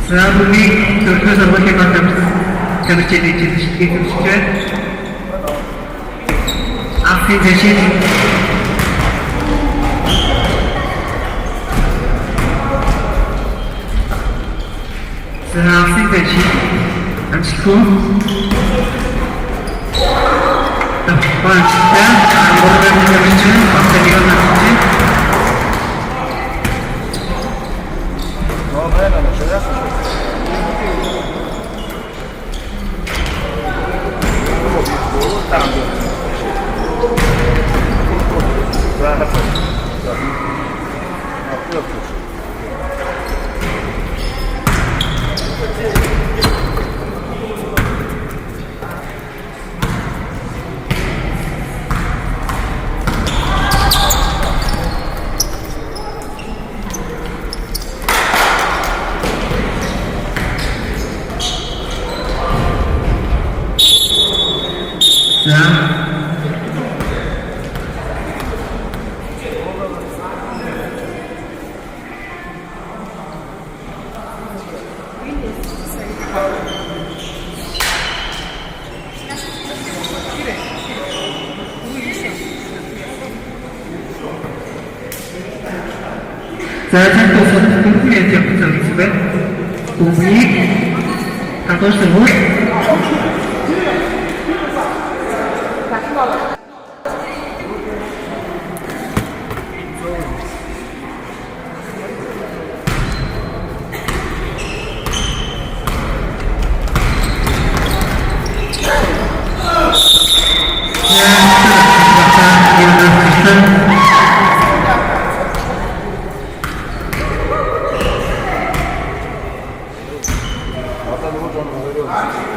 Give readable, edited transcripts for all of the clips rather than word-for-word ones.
Selanjutnya terus sama kita kami jadi itu saja. Akhir sesi. Akhir sesi. Anjku. Tepat dan anggota Indonesia pasal di mana saja. Zaten topluluk yapacağız ve publik kantor sebut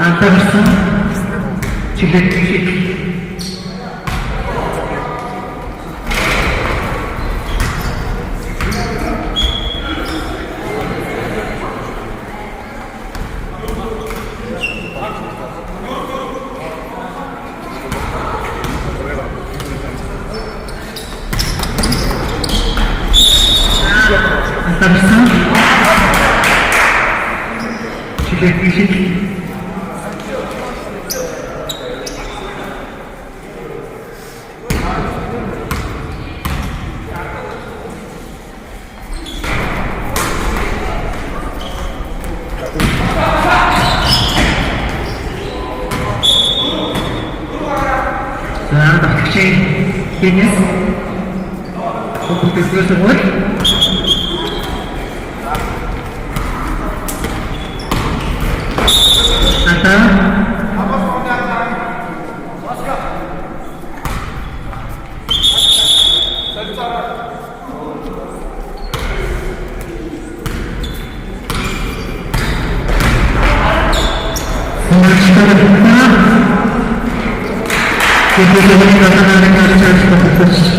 antarsa çiftlik. Antarsa çiftlik. Ini untuk tersebut atau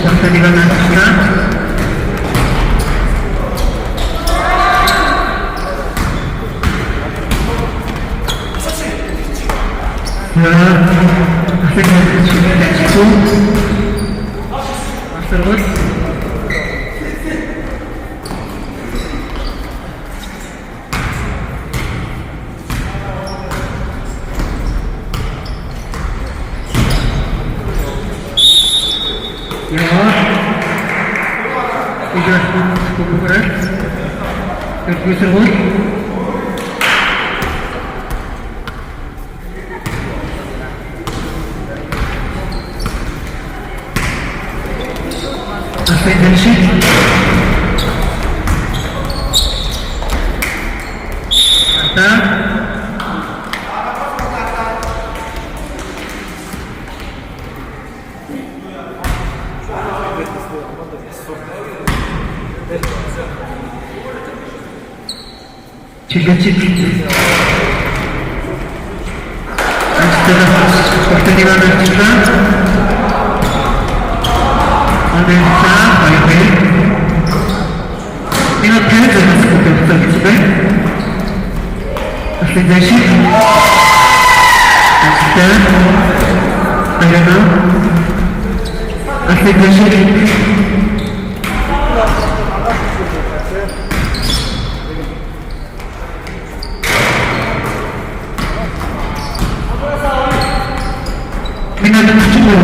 pertandingan nasional terus tersebut aspek atau Çiftlik. Pertandingan nasional Indonesia baik-baik. Ini adalah sebuah pertandingan Asli Minute Sekunde,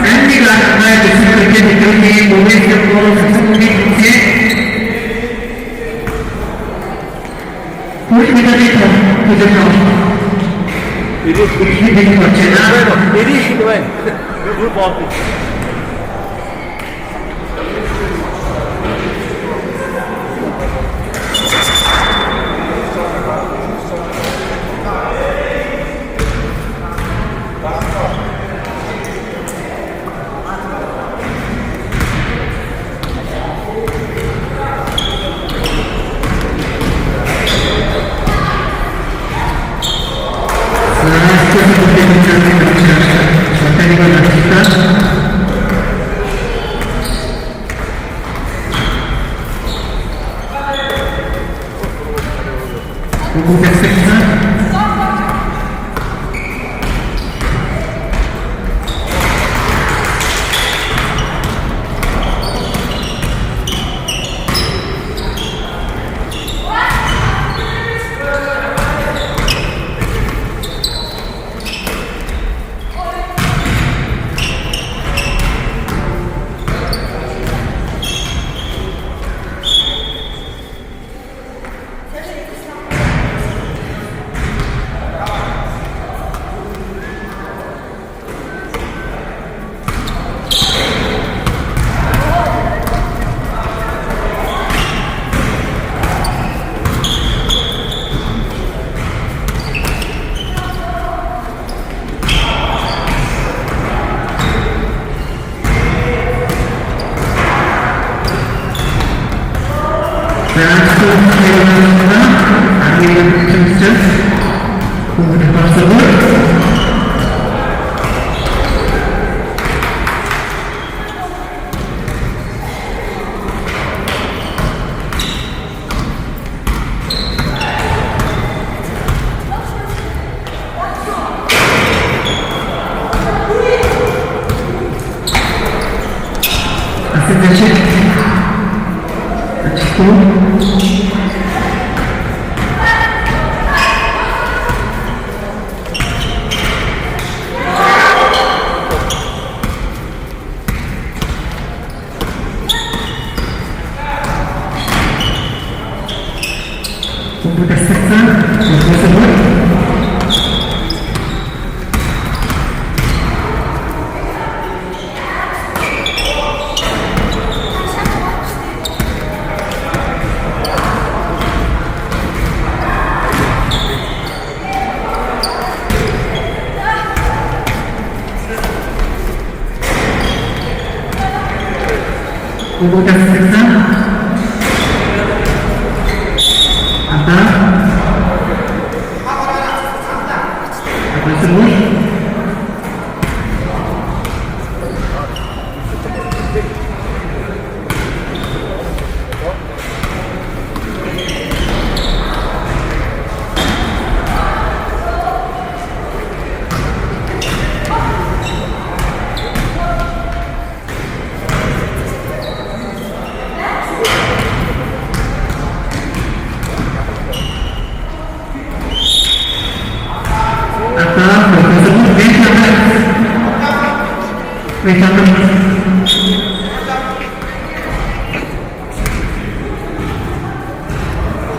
Andi가 정말 그렇게 느끼는 모멘트로 성공이 이제 보시면이 더 그저서 이렇게 되는 거잖아. Dirige também. Eu volto.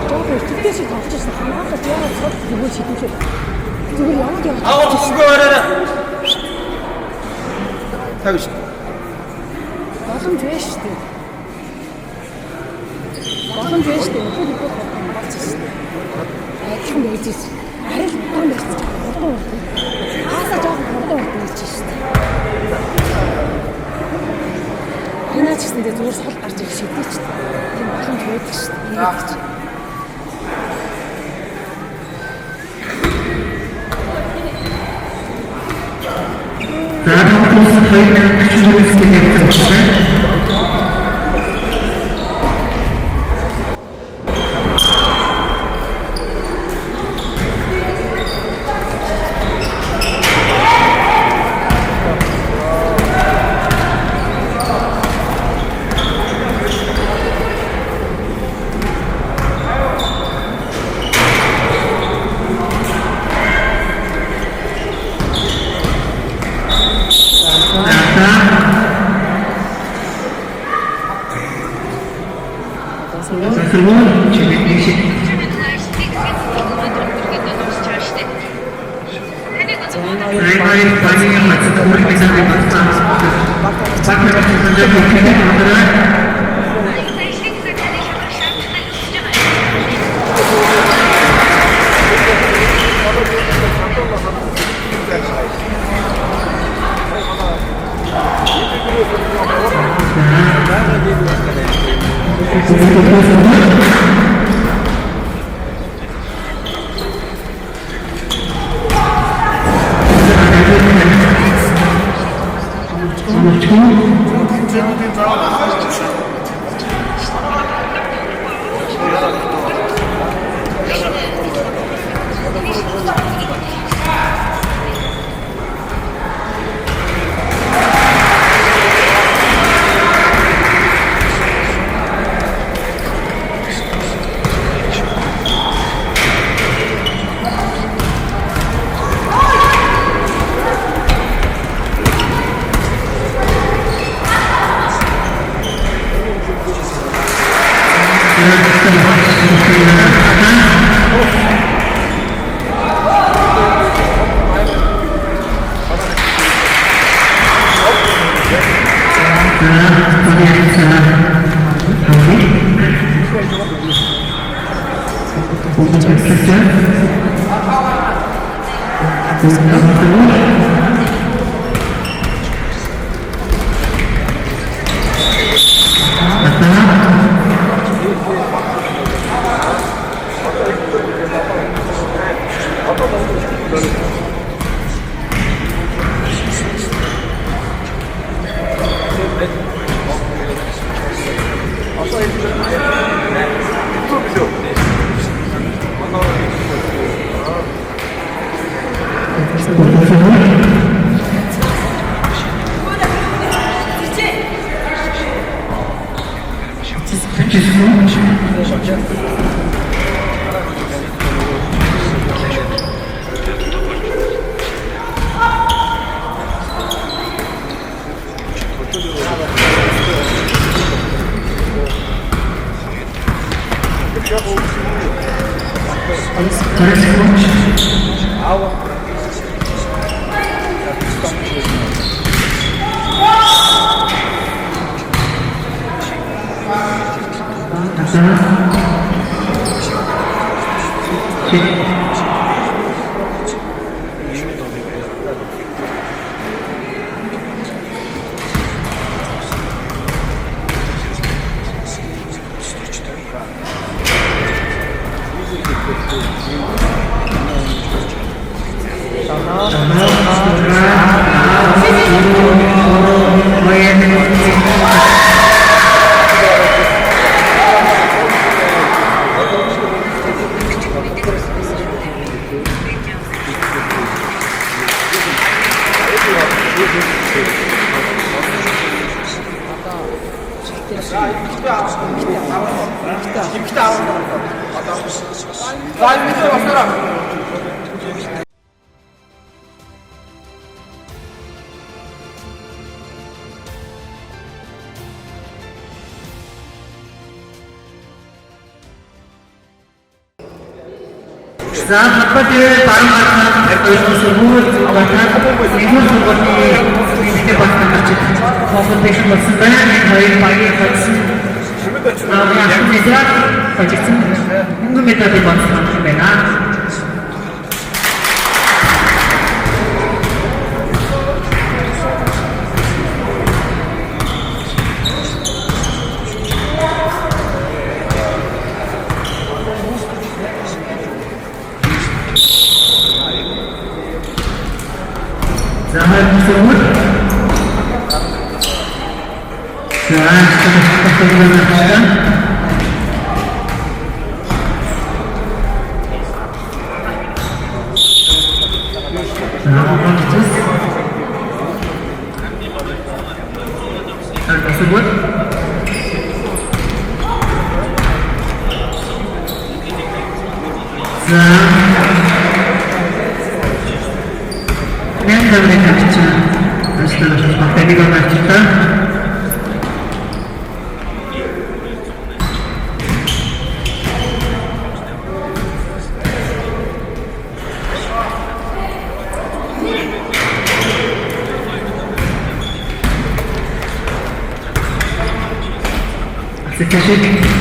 저거 두 개씩 다 붙였어. 하나 아까 뛰어갔어. 이거 지금 누구 여러 개가 다 아우 붙였어. 그거 말해라. 하고 싶어. Боломж байна шүү дээ. Боломж байна шүү дээ. Өдөр өдөр гарч ирсэн. Адилхан байж ирсэн. Арай л удаан байсан. Удаан болсон. Хаасаа жоохон удаан болсон шүү дээ. Хинаа ч гэсэндээ зүгээр сул гарч ирэх шийдэж шүү дээ. Тийм боломж байдаг шүү дээ. Sahabat Paramahansa tersebut bahkan ibu seperti ini bahkan tercipta kompetisi bersama yang hari pagi yang sudah tercipta minggu metode bahasa benar. Zaman tersebut dan setelah tersebut yang mereka baca setelah pakai di bawah kita sekali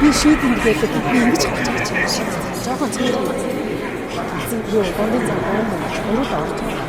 Би шийдэнд гэдэг би ингэж хийж байгаа шиг жоохон цэвэр юм. Юу гондын зам өөрөө орж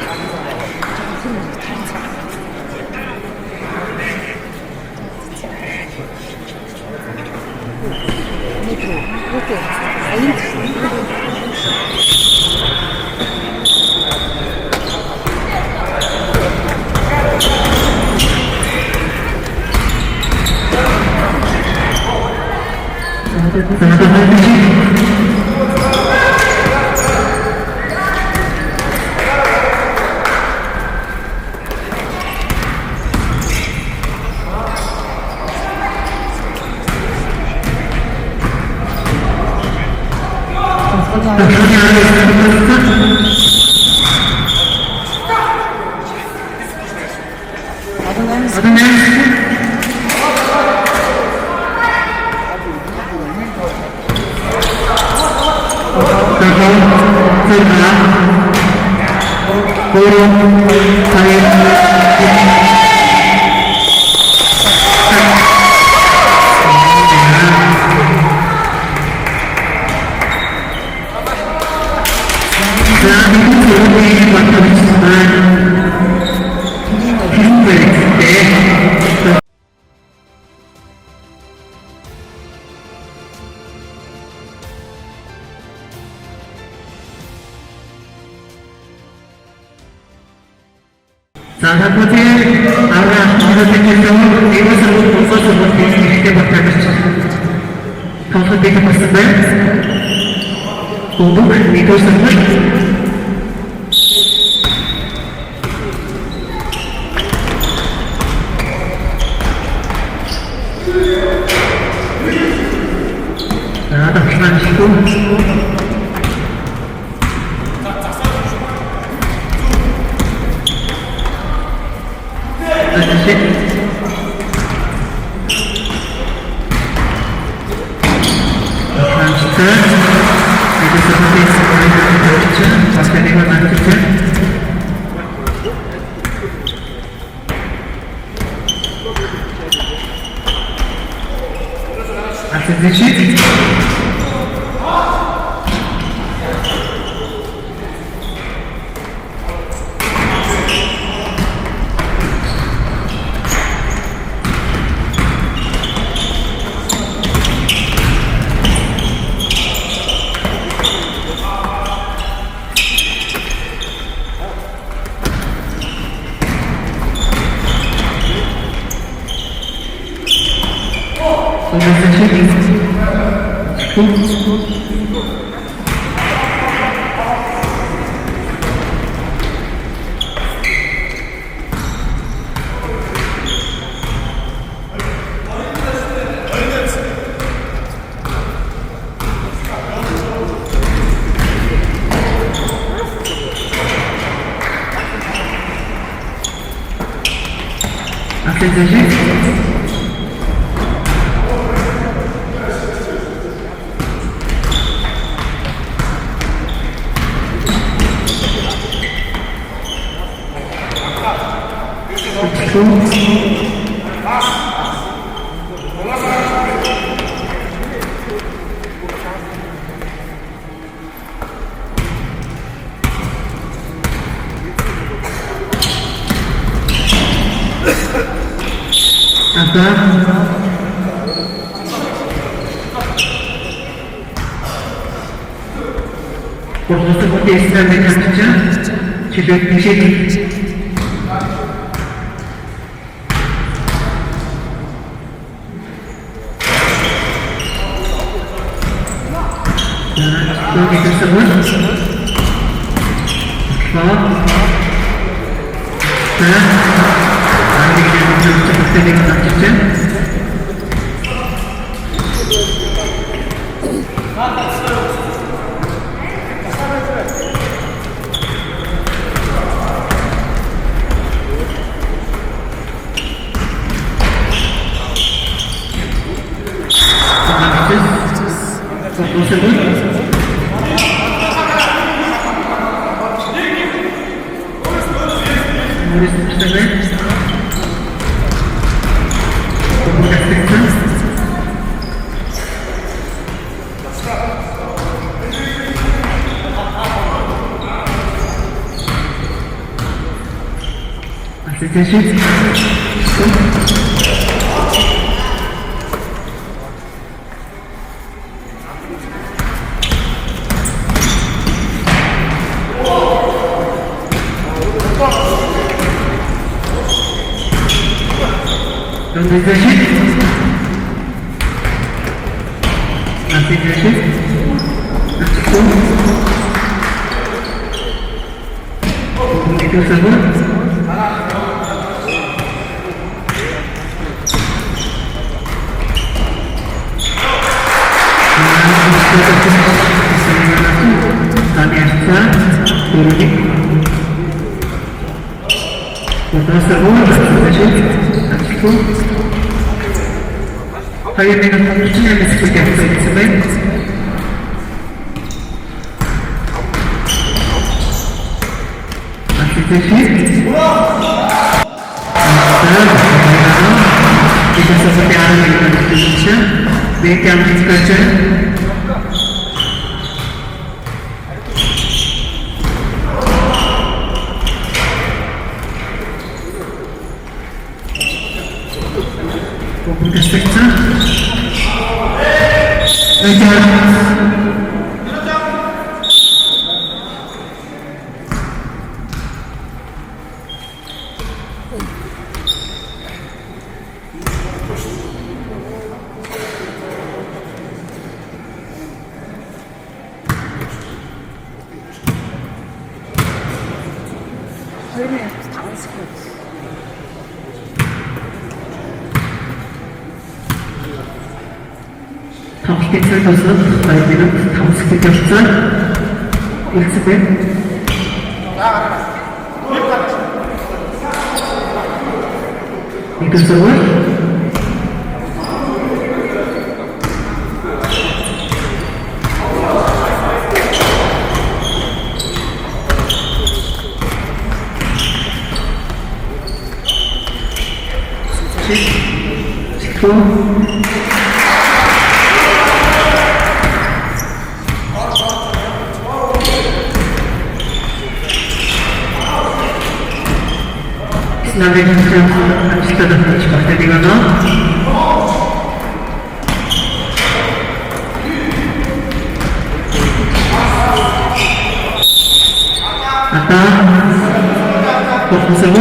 जाण्यामध्ये आरोग्याचे दिवस फोकस इथे बघतात फक्त ते पसंत आहे खूप निको संबंध seperti Islam dengan saja sudah di sini. Dan kita sebut dan nanti kita seperti dengan saja. Saya minum cappuccino seperti apa saya disebut. Masih sedikit. Kita seperti ada yang kita diskusi. Baik yang diskusi. Komputer sektor. 2 минут 5 секунд. Тоглолтын цаг дуусаад 2 минут 5 секунд болсон. Элцбэг. Игэрсэвэр. Ajustadas partidigano. Ata Profesor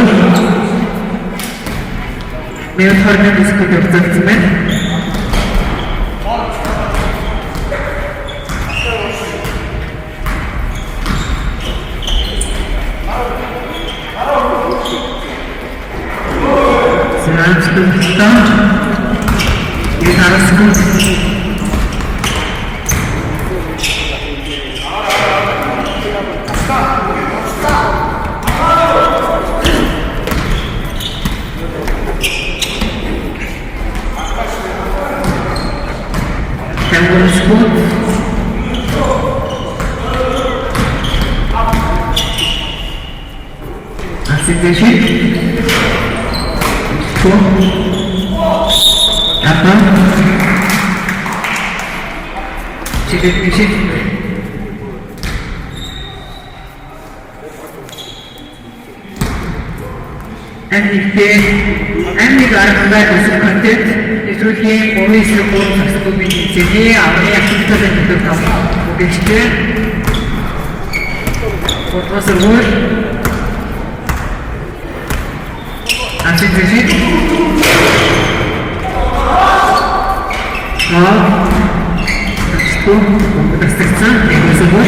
Meğer diskut yapacaksın ben. Sen sıkıntıdan bir ara sıkıntı. Kendini sıkıntı. Asidleşik. Apa? Çekilmişik. Annik arasında isi kontent, Türkiye Movi Spor Taksim'in avni aktiviteden yapıldı. Bu geçti. Fotoğrafı var. Asidleşik. Что? Достаточно? Я забыл.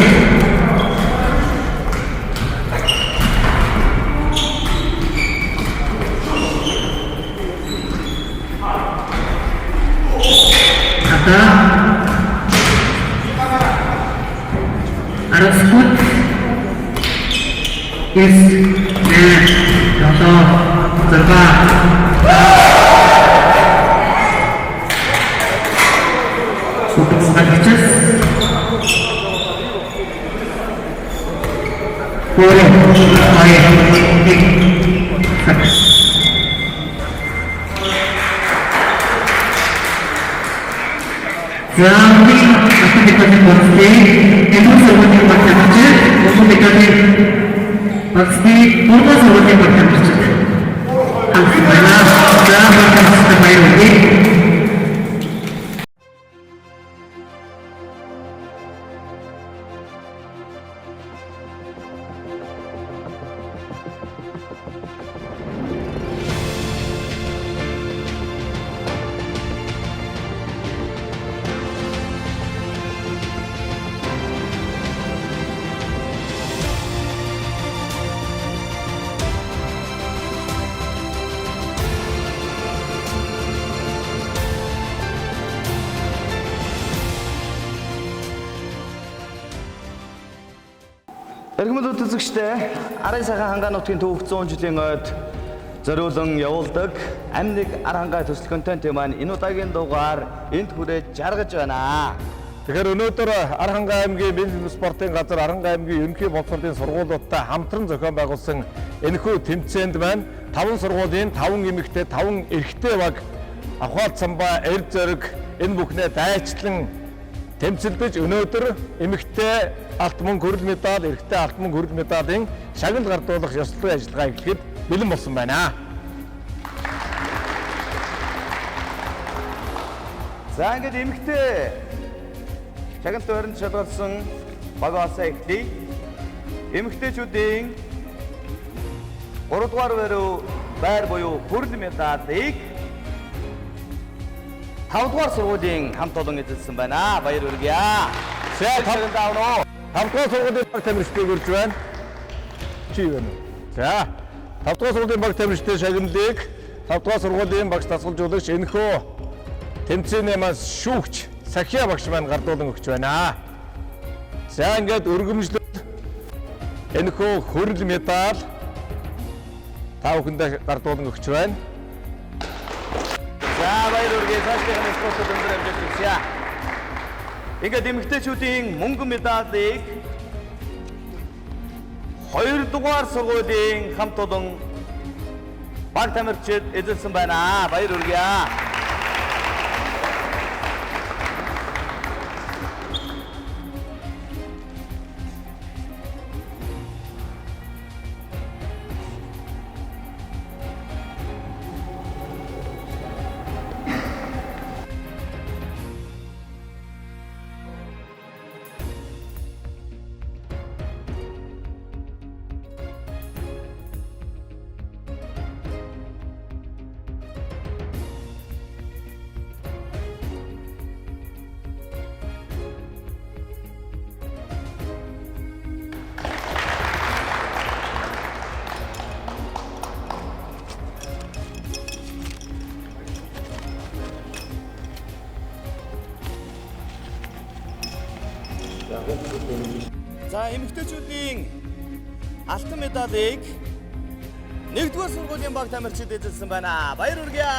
Ата. Расход из Зарба. Сейчас Эргэмэл үзэгчтэй арын сайхан хангаан нутгийн төвөг 100 жилийн ойд зориулан явуулдаг амьд ар хангаа төсөлгөнтэй маань энэ удаагийн дугаар энд хүрээд жаргаж байна. Тэгэхээр өнөөдөр Аранхай аймгийн бэлэн спортын газар Аранхай аймгийн ерөнхий боловсролын сургуулиудтай хамтран зохион байгуулсан энэхүү тэмцээнд маань 5 сургуулийн 5 эмэгтэй 5 эрэгтэй баг Авхаад самбаа эрд зориг энэ бүхнээ дайчлан тэмцэлдэж өнөөдөр эмэгтэй алт мөнгө хүрэл медаль, эрэгтэй алт мөнгө хүрэл медалийн шагнал гардуулах ёслолын ажиллагаа эхлэхэд бэлэн болсон байна. За ингээд эмэгтэй шагналт баримт шалгалсан багаасаа эхлэе. Эмэгтэйчүүдийн 3 дугаар байр буюу хүрэл медалийг 5 дугаар сургуулийн хамт олон эзэлсэн байна. Баяр хүргэе. За 5 дугаар сургуулийн баг тамирчдыг урьж байна. Чи юу вэ? За 5 дугаар сургуулийн баг тамирчдын шагналыг 5 дугаар сургуулийн багш дасгалжуулагч энэхүү тэмцээний маань шүүгч Сахиа багш маань гардуулан өгч байна. За ингээд өргөмжлөлт энэхүү хөрөл медаль та бүхэндээ гардуулан өгч байна. За баяр хүргэе. Цаашдын спортод өндөр амжилт хүсье. Ингээд эмэгтэйчүүдийн мөнгөн медалийг 2 дугаар сургуулийн хамт олон баг тамирчид эзэлсэн байна. Баяр хүргэе. За эмэгтэйчүүдийн алтан медалийг 1-р сургуулийн баг тамирчид эзэлсэн байна. Баяр хүргэе.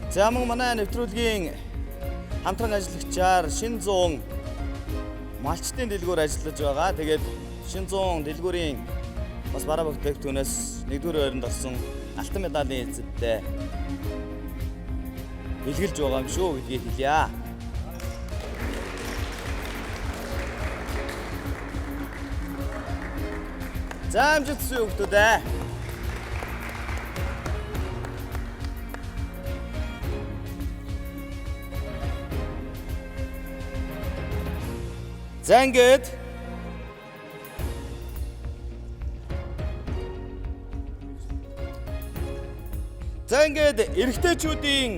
За мөн манай нэвтрүүлгийн хамтран ажиллагчаар шинэ 100 малчтын дэлгүүр ажиллаж байгаа. Тэгээд шинэ 100 дэлгүүрийн бас бараа бүтээгдэхүүнээс 1-р байранд орсон алтан медалийн эзэдтэй бэлгэлж байгаа юм шүү гэдгийг хэлье. За амжилт хүсье хүүхдүүдээ. За ингээд эрэгтэйчүүдийн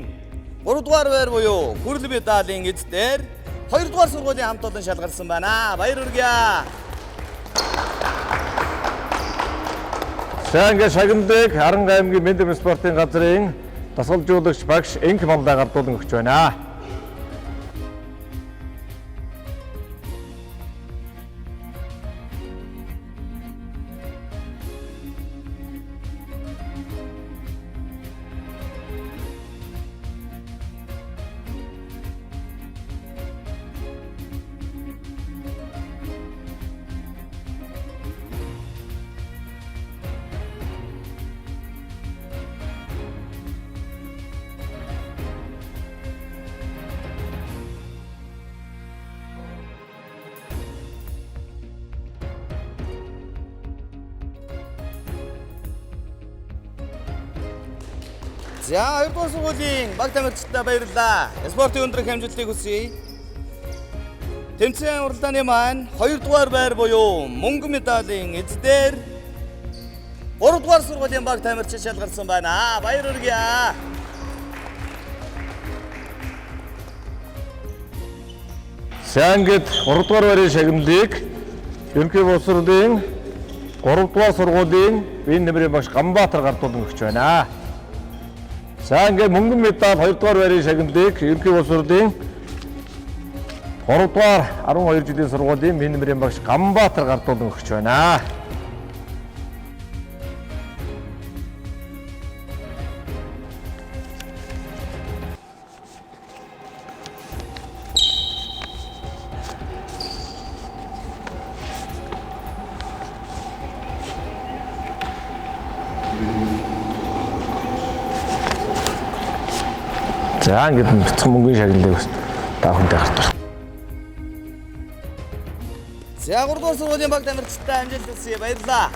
3 дугаар байр буюу хүрэл медалийн эзээр 2 дугаар сургуулийн хамт олон шалгарсан байна. Баяр хүргэе. За ингээд шагналыг Аранга аймгийн Мэндэ спортын газрын дасгалжуулагч багш Энх Маллаа гардуулан өгч байна. За 2 дугаар сургуулийн баг тамирчидаа баярлалаа. Спортын өндөр хэмжүүлтийг хүсье. Тэмцээн уралдааны маань 2 дугаар байр буюу мөнгөн медалийн эзээр 3 дугаар сургуулийн баг тамирчид шалгарсан байна. Баяр хүргэе. За ингээд 3 дугаар байрын шагналыг ерөнхий боловсролын 3 дугаар сургуулийн Бэн нэмрийн багш Ганбаатар гардуулан өгч байна. За ингээд мөнгөн медаль 2 дугаар байрын шагналыг ерөнхий боловсролын 3 дугаар 12 жилийн сургуулийн Бэн нэмрийн багш Ганбаатар гардуулан өгч байна. За ингээд бяцхан мөнгөний шагналыг та бүхэндээ гаргаж. За 3 дугаар сургуулийн баг тамирчтай амжилт хүсье. Баярлалаа.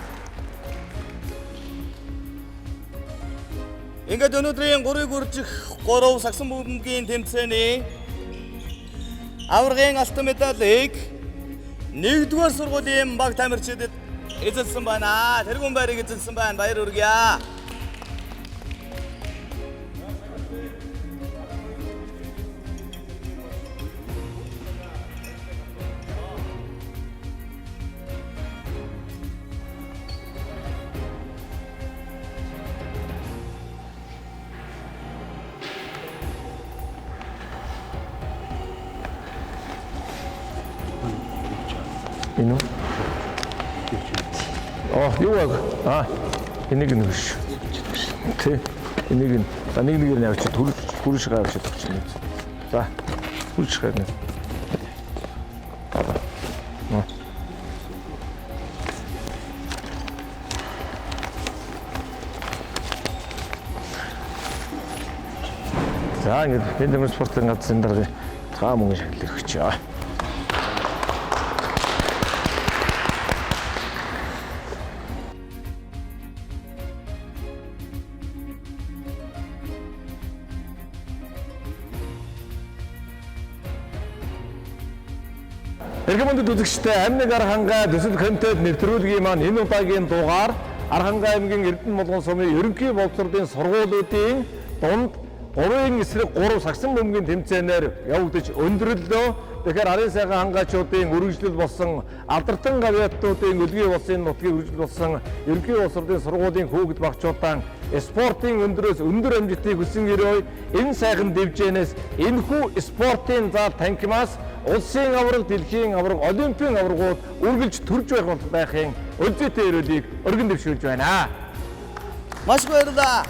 Ингээд өнөөдрийн 3-ыг үржих 3 сагсан бөмбөгийн тэмцээний аваргын алтан медалийг 1-р сургуулийн баг тамирчидэд эзэлсэн байна. Тэргүүн байрыг эзэлсэн байна. Баяр хүргье. Энэ үү? Юу вэ? Энийг нь биш. Тэ. Энийг нь нэг явж түрш гаргаж өгч байна. За. Түрш гарна. За ингээд бэлтгэл спортын газрын дараа цаа мөнгө шагналыг өгч байгаа. Эргэмэнд үзэгчтэй амиг архангаа төсөл контент нэвтрүүлгийн маань энэ удаагийн дугаар Архангай аймгийн Эрдэнэ Молгон сумын ерөнхий боловсролын сургуулиудын дунд 3-ын эсрэг 3 сагсан бөмбөгийн тэмцээнээр явагдаж өндөрлөө. Тэгэхээр арын сайхан хангаачуудын үргэлжлэл болсон алдартай гавьяатнуудын өлгий улсын нутгийн үргэлжлэл болсон ерөнхий боловсролын сургуулийн хүүхэд багчуудаа спортын өндрөөс өндөр амжилтыг хүсэн өрөө энэ сайхан дэвжээнээс энэхүү спортын зал танхимаас улсын аварга, дэлхийн аварга, олимпийн аваргууд үргэлж төрж байхын өлзөөтэй өрөөлийг өргөн дэвшүүлж байна. Маш баярлалаа.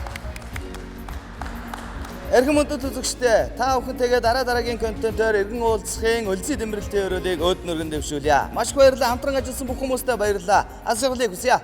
Эргэмэнд үзэгчтэй та бүхэнтэйгээ дараагийн контентоор эргэн уулзахын өлзий дэмрэлтийн өрөөлийг өөд нь өргөн дэвшүүлье. Маш баярлалаа. Хамтран ажилласан бүх хүмүүстээ баярлалаа. Аз жаргалыг хүсье.